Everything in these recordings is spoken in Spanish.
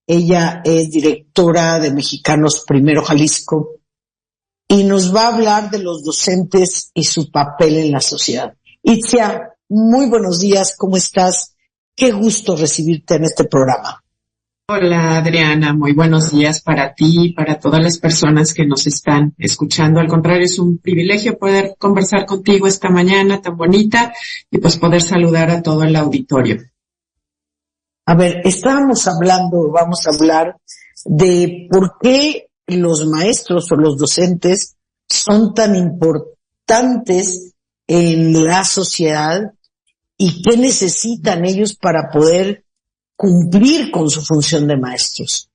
Ella es directora de Mexicanos Primero Jalisco y nos va a hablar de los docentes y su papel en la sociedad. Itzia, muy buenos días, ¿cómo estás? Qué gusto recibirte en este programa. Hola Adriana, muy buenos días para ti y para todas las personas que nos están escuchando. Al contrario, es un privilegio poder conversar contigo esta mañana tan bonita y pues poder saludar a todo el auditorio. A ver, vamos a hablar de por qué los maestros o los docentes son tan importantes en la sociedad y qué necesitan ellos para poder cumplir con su función de maestros.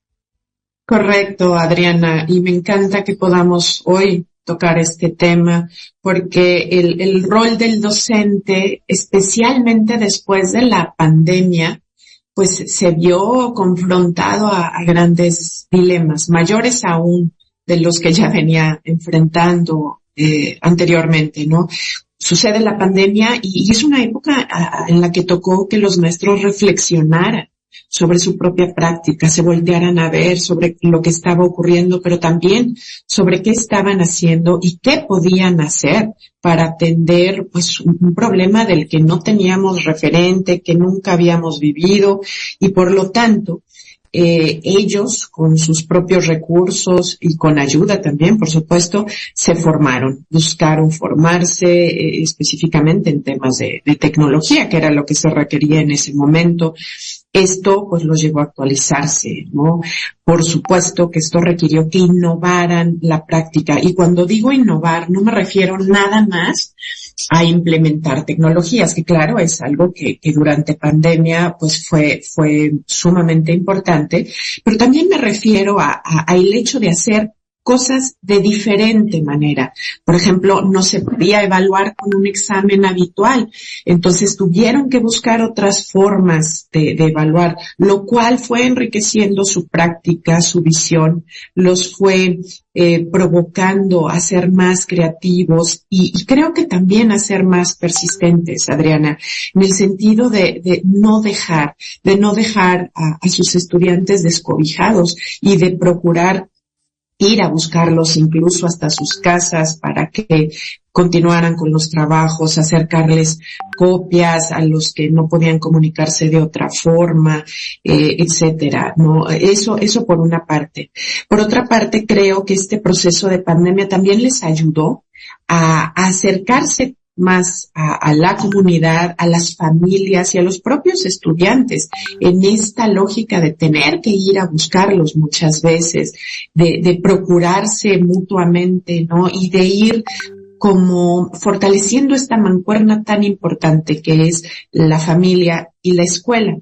Correcto, Adriana, y me encanta que podamos hoy tocar este tema porque el rol del docente, especialmente después de la pandemia, pues se vio confrontado a grandes dilemas, mayores aún de los que ya venía enfrentando anteriormente, ¿no? Sucede la pandemia y es una época en la que tocó que los maestros reflexionaran sobre su propia práctica, se voltearan a ver sobre lo que estaba ocurriendo, pero también sobre qué estaban haciendo y qué podían hacer para atender pues un problema del que no teníamos referente, que nunca habíamos vivido y por lo tanto ellos con sus propios recursos y con ayuda también, por supuesto, se formaron, buscaron formarse específicamente en temas de tecnología, que era lo que se requería en ese momento. Esto pues los llevó a actualizarse, ¿no? Por supuesto que esto requirió que innovaran la práctica. Y cuando digo innovar, no me refiero nada más a implementar tecnologías, que claro, es algo que durante pandemia pues fue sumamente importante, pero también me refiero a el hecho de hacer cosas de diferente manera. Por ejemplo, no se podía evaluar con un examen habitual, entonces tuvieron que buscar otras formas de evaluar, lo cual fue enriqueciendo su práctica, su visión, los fue provocando a ser más creativos y creo que también a ser más persistentes, Adriana, en el sentido de no dejar a sus estudiantes descobijados y de procurar ir a buscarlos incluso hasta sus casas para que continuaran con los trabajos, acercarles copias a los que no podían comunicarse de otra forma, etcétera, ¿no? Eso por una parte. Por otra parte, creo que este proceso de pandemia también les ayudó a acercarse más a la comunidad, a las familias y a los propios estudiantes en esta lógica de tener que ir a buscarlos muchas veces, de procurarse mutuamente, ¿no? Y de ir como fortaleciendo esta mancuerna tan importante que es la familia y la escuela.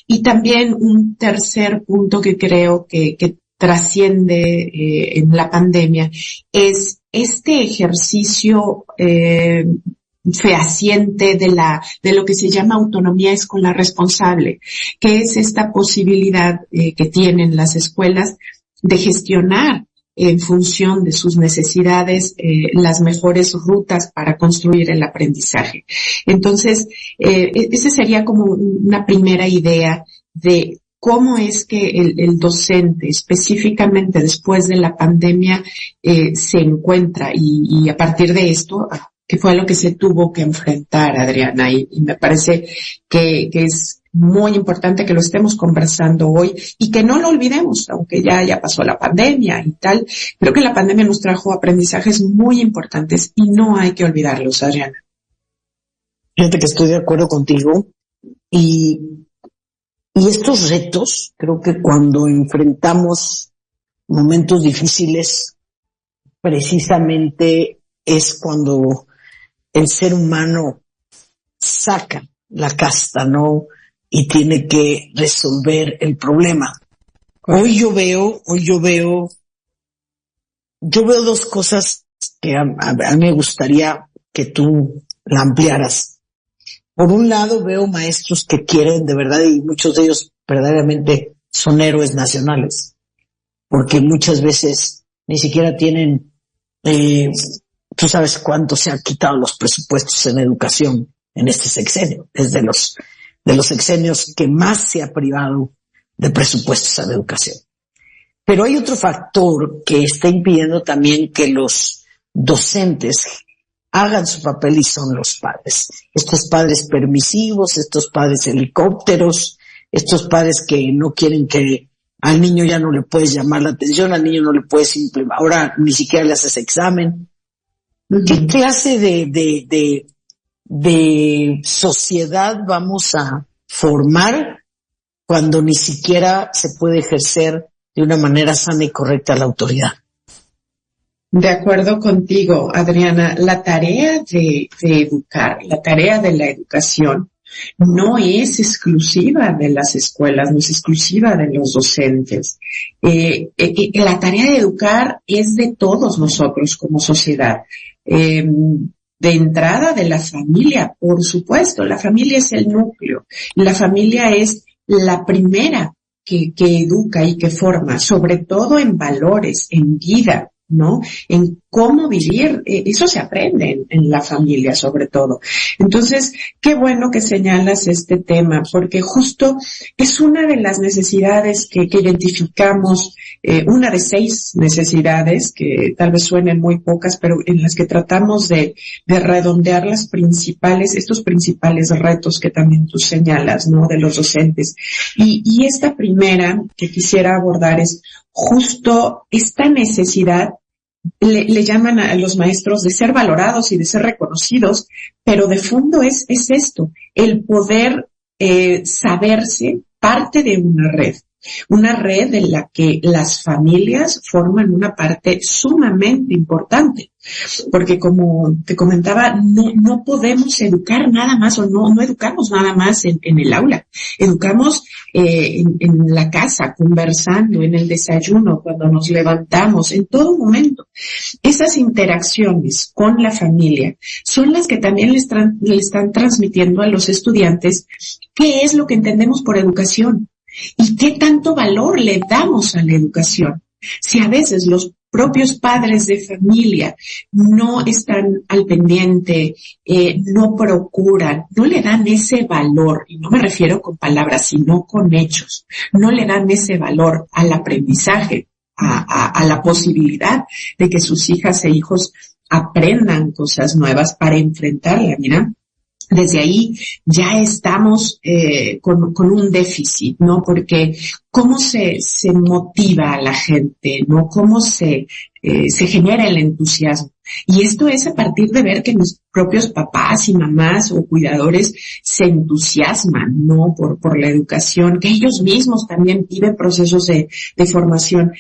Y también un tercer punto que creo que trasciende en la pandemia es este ejercicio fehaciente de lo que se llama autonomía escolar responsable, que es esta posibilidad que tienen las escuelas de gestionar en función de sus necesidades las mejores rutas para construir el aprendizaje. Entonces, esa sería como una primera idea de cómo es que el docente, específicamente después de la pandemia, se encuentra y a partir de esto, que fue a lo que se tuvo que enfrentar, Adriana, y me parece que es muy importante que lo estemos conversando hoy y que no lo olvidemos, aunque ya pasó la pandemia y tal. Creo que la pandemia nos trajo aprendizajes muy importantes y no hay que olvidarlos, Adriana. Fíjate que estoy de acuerdo contigo y estos retos, creo que cuando enfrentamos momentos difíciles, precisamente es cuando el ser humano saca la casta, ¿no? Y tiene que resolver el problema. Hoy yo veo dos cosas que a mí me gustaría que tú la ampliaras. Por un lado veo maestros que quieren de verdad, y muchos de ellos verdaderamente son héroes nacionales, porque muchas veces ni siquiera tienen, tú sabes cuánto se han quitado los presupuestos en educación en este sexenio, es de los sexenios que más se ha privado de presupuestos a la educación. Pero hay otro factor que está impidiendo también que los docentes hagan su papel y son los padres. Estos padres permisivos, estos padres helicópteros, estos padres que no quieren que al niño ya no le puedes llamar la atención, al niño no le puedes implementar, ahora ni siquiera le haces examen. ¿Qué clase de sociedad vamos a formar cuando ni siquiera se puede ejercer de una manera sana y correcta la autoridad? De acuerdo contigo, Adriana, la tarea de educar, la tarea de la educación no es exclusiva de las escuelas, no es exclusiva de los docentes. La tarea de educar es de todos nosotros como sociedad. De entrada de la familia, por supuesto, la familia es el núcleo, la familia es la primera que educa y que forma, sobre todo en valores, en vida, ¿no? En cómo vivir, eso se aprende en la familia sobre todo. Entonces, qué bueno que señalas este tema, porque justo es una de las necesidades que identificamos, una de 6 necesidades, que tal vez suenen muy pocas, pero en las que tratamos de redondear estos principales retos que también tú señalas, ¿no? De los docentes. Y esta primera que quisiera abordar es justo esta necesidad, le llaman a los maestros de ser valorados y de ser reconocidos, pero de fondo es esto, el poder saberse parte de una red en la que las familias forman una parte sumamente importante, porque como te comentaba, no podemos educar nada más o no educamos nada más en el aula, educamos en la casa, conversando, en el desayuno, cuando nos levantamos, en todo momento. Esas interacciones con la familia son las que también le están transmitiendo a los estudiantes qué es lo que entendemos por educación. ¿Y qué tanto valor le damos a la educación? Si a veces los propios padres de familia no están al pendiente, no procuran, no le dan ese valor, y no me refiero con palabras, sino con hechos, no le dan ese valor al aprendizaje, a la posibilidad de que sus hijas e hijos aprendan cosas nuevas para enfrentarla, mira. Desde ahí ya estamos con un déficit, ¿no? Porque cómo se motiva a la gente, ¿no? Cómo se genera el entusiasmo. Y esto es a partir de ver que los propios papás y mamás o cuidadores se entusiasman, ¿no? Por la educación, que ellos mismos también viven procesos de formación,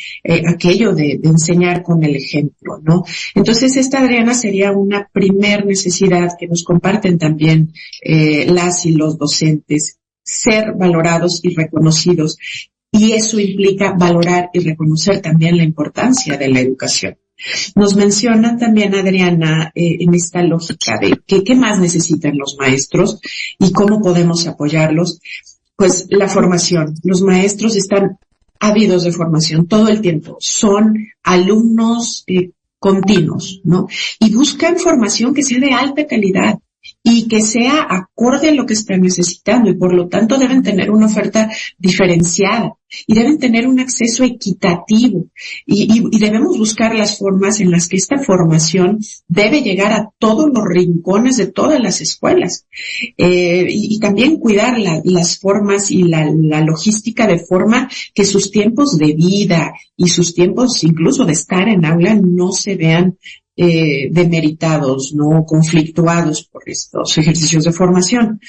aquello de enseñar con el ejemplo, ¿no? Entonces esta, Adriana, sería una primer necesidad que nos comparten también las y los docentes, ser valorados y reconocidos. Y eso implica valorar y reconocer también la importancia de la educación. Nos mencionan también, Adriana, en esta lógica de qué más necesitan los maestros y cómo podemos apoyarlos. Pues la formación. Los maestros están ávidos de formación todo el tiempo. Son alumnos continuos, ¿no? Y buscan formación que sea de alta calidad y que sea acorde a lo que están necesitando, y por lo tanto deben tener una oferta diferenciada y deben tener un acceso equitativo y debemos buscar las formas en las que esta formación debe llegar a todos los rincones de todas las escuelas, y también cuidar las formas y la logística de forma que sus tiempos de vida y sus tiempos incluso de estar en aula no se vean demeritados, no conflictuados por estos ejercicios de formación.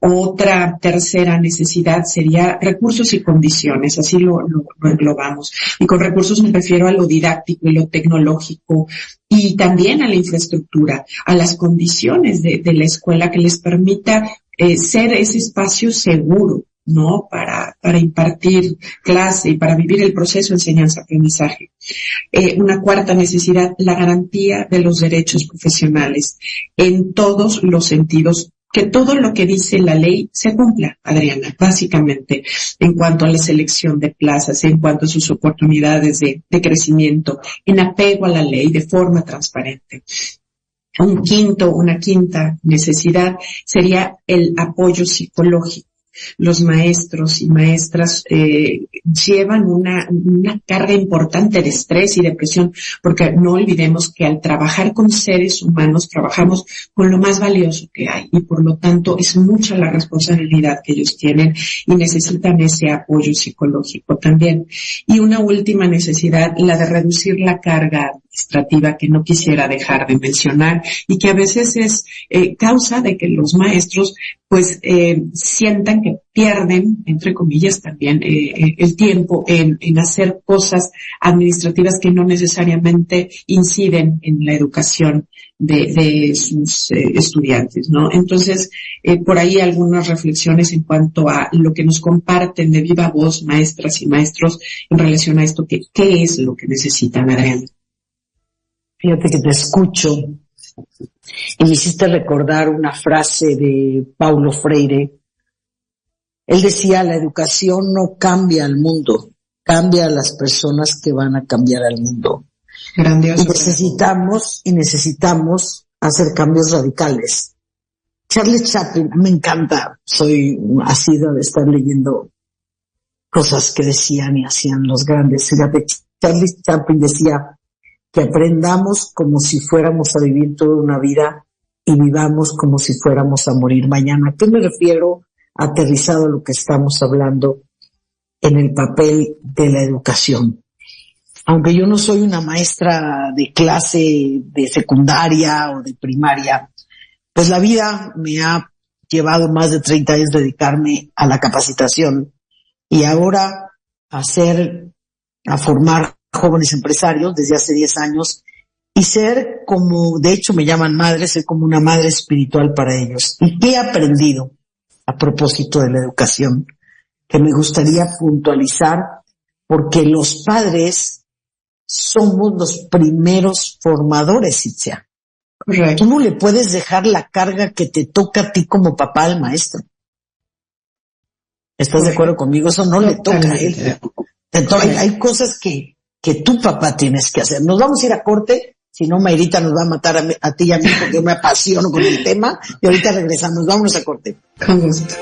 Otra tercera necesidad sería recursos y condiciones, así lo englobamos. Y con recursos me refiero a lo didáctico y lo tecnológico, y también a la infraestructura, a las condiciones de la escuela que les permita ser ese espacio seguro, ¿no? Para impartir clase y para vivir el proceso de enseñanza-aprendizaje. Una cuarta necesidad, la garantía de los derechos profesionales en todos los sentidos, que todo lo que dice la ley se cumpla, Adriana, básicamente, en cuanto a la selección de plazas, en cuanto a sus oportunidades de crecimiento, en apego a la ley de forma transparente. Una quinta necesidad sería el apoyo psicológico. los maestros y maestras llevan una carga importante de estrés y depresión, porque no olvidemos que al trabajar con seres humanos trabajamos con lo más valioso que hay y por lo tanto es mucha la responsabilidad que ellos tienen y necesitan ese apoyo psicológico también. Y una última necesidad, la de reducir la carga administrativa, que no quisiera dejar de mencionar y que a veces es causa de que los maestros pues sientan que pierden, entre comillas también, el tiempo en hacer cosas administrativas que no necesariamente inciden en la educación de sus estudiantes, ¿no? Entonces, por ahí algunas reflexiones en cuanto a lo que nos comparten de viva voz maestras y maestros en relación a esto, ¿qué es lo que necesitan, Adriana? Fíjate que te escucho y me hiciste recordar una frase de Paulo Freire. Él decía, la educación no cambia al mundo, cambia a las personas que van a cambiar al mundo. Grandioso. Y necesitamos hacer cambios radicales. Charles Chaplin, me encanta, soy asida de estar leyendo cosas que decían y hacían los grandes. Fíjate, Charles Chaplin decía que aprendamos como si fuéramos a vivir toda una vida y vivamos como si fuéramos a morir mañana. ¿A qué me refiero? Aterrizado a lo que estamos hablando en el papel de la educación. Aunque yo no soy una maestra de clase de secundaria o de primaria, pues la vida me ha llevado más de 30 años dedicarme a la capacitación y ahora a formar jóvenes empresarios desde hace 10 años y ser como, de hecho me llaman madre, ser como una madre espiritual para ellos. ¿Y qué he aprendido a propósito de la educación? Que me gustaría puntualizar, porque los padres somos los primeros formadores, Itzia. Correcto. Tú no le puedes dejar la carga que te toca a ti como papá al maestro. ¿Estás de acuerdo conmigo? Eso no le toca a él. Entonces, hay cosas que tu papá tienes que hacer. Nos vamos a ir a corte, si no Mayrita nos va a matar a ti y a mí porque yo me apasiono con el tema y ahorita regresamos. Vámonos a corte. Con gusto.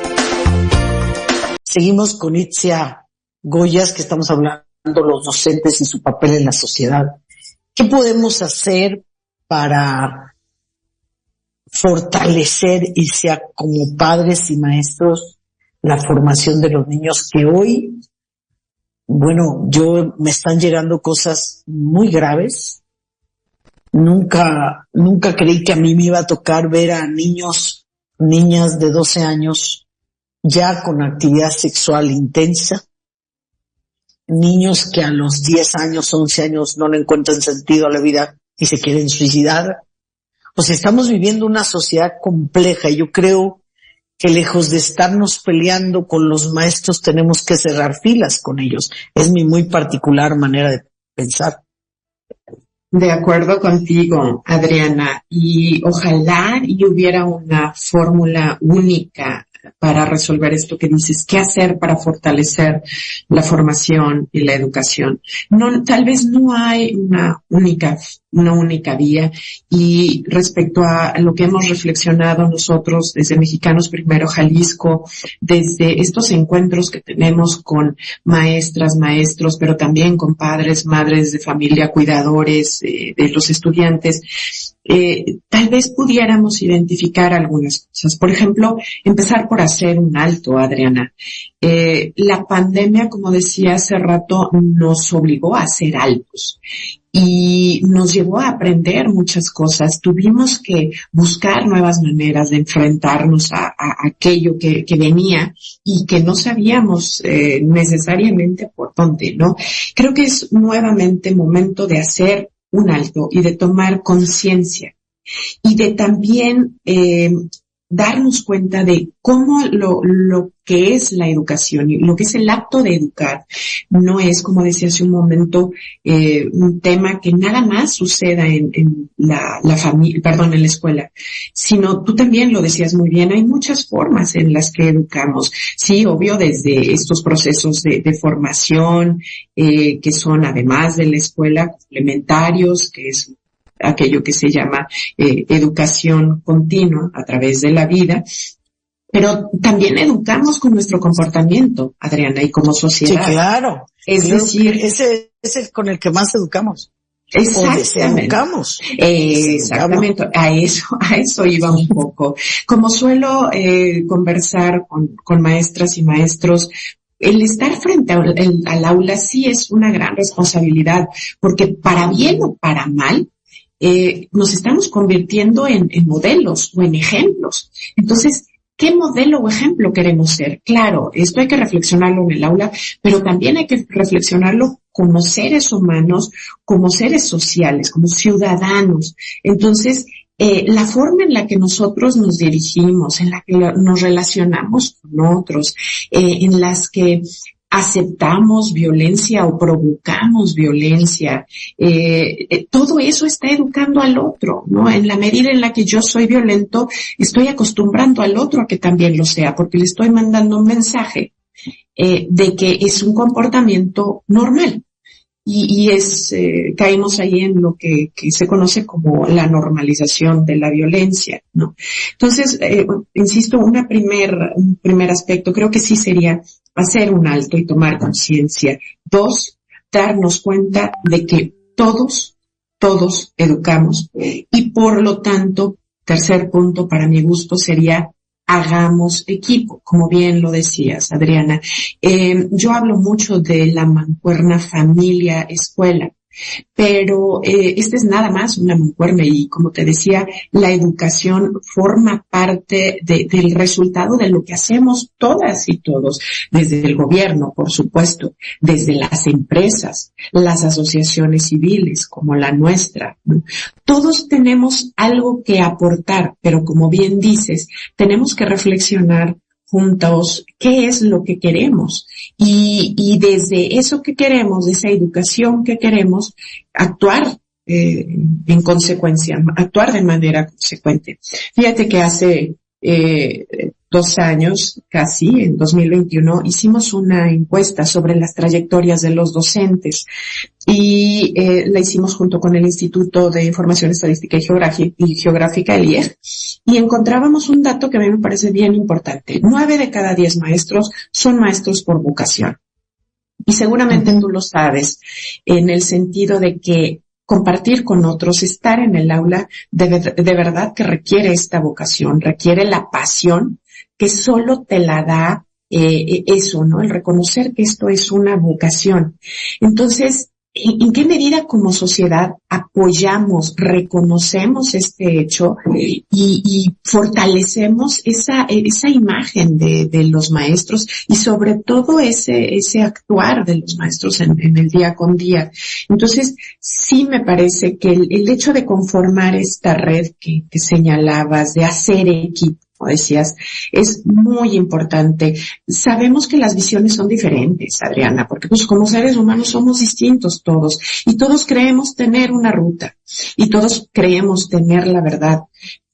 Seguimos con Itzia Goyas, que estamos hablando los docentes y su papel en la sociedad. ¿Qué podemos hacer para fortalecer, Itzia, como padres y maestros, la formación de los niños que hoy, bueno, me están llegando cosas muy graves? Nunca creí que a mí me iba a tocar ver a niñas de 12 años ya con actividad sexual intensa, niños que a los 10 años, 11 años no le encuentran sentido a la vida y se quieren suicidar. O sea, estamos viviendo una sociedad compleja y yo creo que lejos de estarnos peleando con los maestros tenemos que cerrar filas con ellos. Es mi muy particular manera de pensar. De acuerdo contigo, Adriana, y ojalá y hubiera una fórmula única para resolver esto que dices, qué hacer para fortalecer la formación y la educación. No, tal vez no hay una única vía, y respecto a lo que hemos reflexionado nosotros desde Mexicanos Primero Jalisco, desde estos encuentros que tenemos con maestras, maestros, pero también con padres, madres de familia, cuidadores de los estudiantes, tal vez pudiéramos identificar algunas cosas. Por ejemplo, empezar por hacer un alto, Adriana. La pandemia, como decía hace rato, nos obligó a hacer altos y nos llevó a aprender muchas cosas. Tuvimos que buscar nuevas maneras de enfrentarnos a aquello que venía y que no sabíamos necesariamente por dónde, ¿no? Creo que es nuevamente momento de hacer un alto y de tomar conciencia y de también darnos cuenta de cómo lo que es la educación y lo que es el acto de educar no es, como decía hace un momento, un tema que nada más suceda en la familia, en la escuela, sino tú también lo decías muy bien, hay muchas formas en las que educamos. Sí, obvio, desde estos procesos de formación, que son además de la escuela complementarios, que es aquello que se llama educación continua a través de la vida, pero también educamos con nuestro comportamiento, Adriana, y como sociedad. Sí, claro. Es decir, ese es el con el que más educamos. Exactamente. Exactamente. A eso iba un poco. Como suelo conversar con maestras y maestros, el estar frente al aula sí es una gran responsabilidad, porque para bien o para mal, nos estamos convirtiendo en modelos o en ejemplos. Entonces, ¿qué modelo o ejemplo queremos ser? Claro, esto hay que reflexionarlo en el aula, pero también hay que reflexionarlo como seres humanos, como seres sociales, como ciudadanos. Entonces, la forma en la que nosotros nos dirigimos, en la que nos relacionamos con otros, en las que aceptamos violencia o provocamos violencia, todo eso está educando al otro, ¿no? En la medida en la que yo soy violento, estoy acostumbrando al otro a que también lo sea, porque le estoy mandando un mensaje de que es un comportamiento normal. Y caímos ahí en lo que se conoce como la normalización de la violencia, ¿no? Entonces, insisto, un primer aspecto creo que sí sería hacer un alto y tomar conciencia. 2, darnos cuenta de que todos educamos y por lo tanto, tercer punto para mi gusto sería hagamos equipo, como bien lo decías, Adriana. Yo hablo mucho de la mancuerna familia-escuela, pero esta es nada más una mancuerna y, como te decía, la educación forma parte del resultado de lo que hacemos todas y todos, desde el gobierno, por supuesto, desde las empresas, las asociaciones civiles como la nuestra, ¿no? Todos tenemos algo que aportar, pero como bien dices, tenemos que reflexionar juntos qué es lo que queremos y desde eso que queremos, de esa educación que queremos, actuar en consecuencia, actuar de manera consecuente. Fíjate que hace 2 años, casi, en 2021, hicimos una encuesta sobre las trayectorias de los docentes y la hicimos junto con el Instituto de Información Estadística y Geográfica, el IEG, y encontrábamos un dato que a mí me parece bien importante. 9 de cada 10 maestros son maestros por vocación. Y seguramente tú lo sabes, en el sentido de que compartir con otros, estar en el aula, de verdad que requiere esta vocación, requiere la pasión que solo te la da eso, ¿no? El reconocer que esto es una vocación. Entonces, ¿en qué medida como sociedad apoyamos, reconocemos este hecho y fortalecemos esa imagen de los maestros y sobre todo ese actuar de los maestros en el día con día? Entonces, sí me parece que el hecho de conformar esta red que señalabas, de hacer equipo, como decías, es muy importante. Sabemos que las visiones son diferentes, Adriana, porque pues como seres humanos somos distintos todos y todos creemos tener una ruta y todos creemos tener la verdad,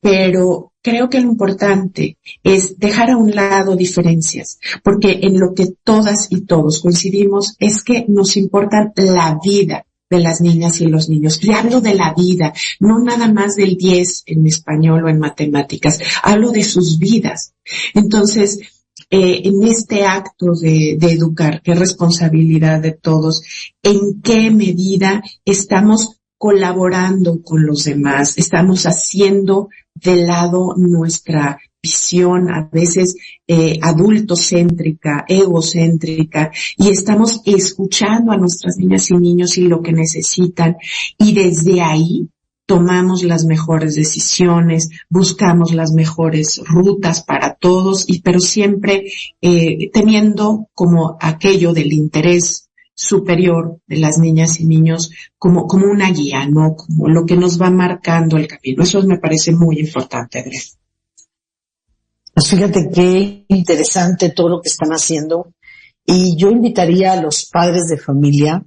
pero creo que lo importante es dejar a un lado diferencias, porque en lo que todas y todos coincidimos es que nos importa la vida de las niñas y los niños. Y hablo de la vida, no nada más del 10 en español o en matemáticas, hablo de sus vidas. Entonces, en este acto de educar, que es responsabilidad de todos, ¿en qué medida estamos colaborando con los demás? Estamos haciendo de lado nuestra visión, a veces adultocéntrica, egocéntrica, y estamos escuchando a nuestras niñas y niños y lo que necesitan, y desde ahí tomamos las mejores decisiones, buscamos las mejores rutas para todos, pero siempre teniendo como aquello del interés superior de las niñas y niños como una guía, ¿no? Como lo que nos va marcando el camino. Eso me parece muy importante, Adriana. Pues fíjate qué interesante todo lo que están haciendo. Y yo invitaría a los padres de familia,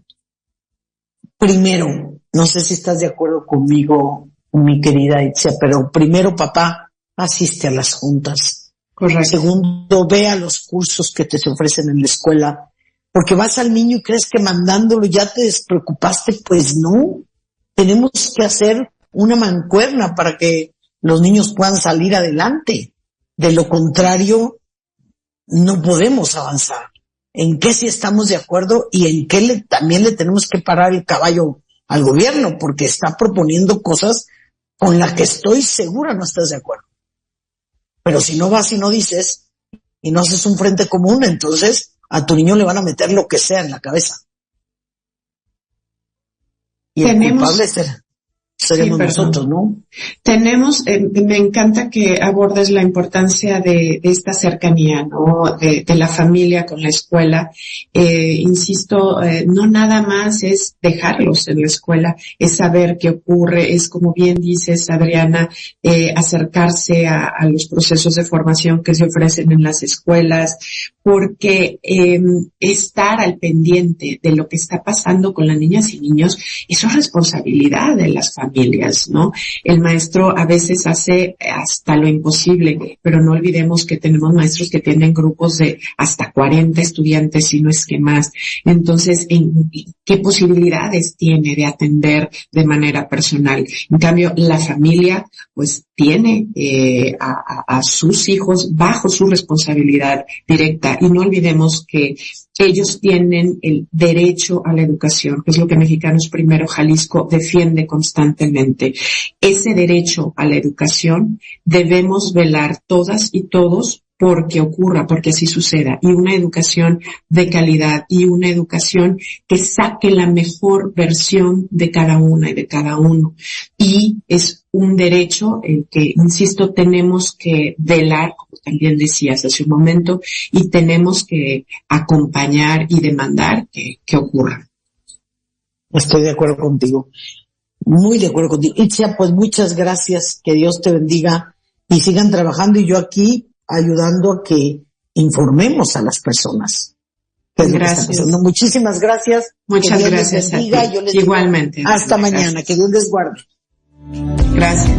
primero, no sé si estás de acuerdo conmigo, mi querida Itzia, pero primero, papá, asiste a las juntas. Correcto. Segundo, ve a los cursos que te ofrecen en la escuela, porque vas al niño y crees que mandándolo ya te despreocupaste. Pues no, tenemos que hacer una mancuerna para que los niños puedan salir adelante. De lo contrario, no podemos avanzar. ¿En qué sí estamos de acuerdo y en qué también le tenemos que parar el caballo al gobierno? Porque está proponiendo cosas con las que estoy segura no estás de acuerdo. Pero si no vas y no dices y no haces un frente común, entonces a tu niño le van a meter lo que sea en la cabeza. Y el culpable seremos nosotros, ¿no? Me encanta que abordes la importancia de esta cercanía, ¿no? De la familia con la escuela. Insisto, no nada más es dejarlos en la escuela, es saber qué ocurre, es como bien dices, Adriana, acercarse a los procesos de formación que se ofrecen en las escuelas, porque estar al pendiente de lo que está pasando con las niñas y niños, eso es responsabilidad de las familias, ¿no? El maestro a veces hace hasta lo imposible, pero no olvidemos que tenemos maestros que tienen grupos de hasta 40 estudiantes, si no es que más. Entonces, ¿qué posibilidades tiene de atender de manera personal? En cambio, la familia, pues, tiene a sus hijos bajo su responsabilidad directa. Y no olvidemos que ellos tienen el derecho a la educación, que es lo que Mexicanos Primero Jalisco defiende constantemente. Ese derecho a la educación debemos velar todas y todos porque ocurra, porque así suceda. Y una educación de calidad y una educación que saque la mejor versión de cada una y de cada uno. Y es un derecho el que, insisto, tenemos que velar, como también decías hace un momento, y tenemos que acompañar y demandar que ocurra. Estoy de acuerdo contigo. Muy de acuerdo contigo. Itzia, pues muchas gracias. Que Dios te bendiga y sigan trabajando y yo aquí ayudando a que informemos a las personas. Gracias. Muchísimas gracias. Muchas gracias a ti. Yo les Igualmente. Digo, hasta mañana. Que Dios les guarde. Gracias.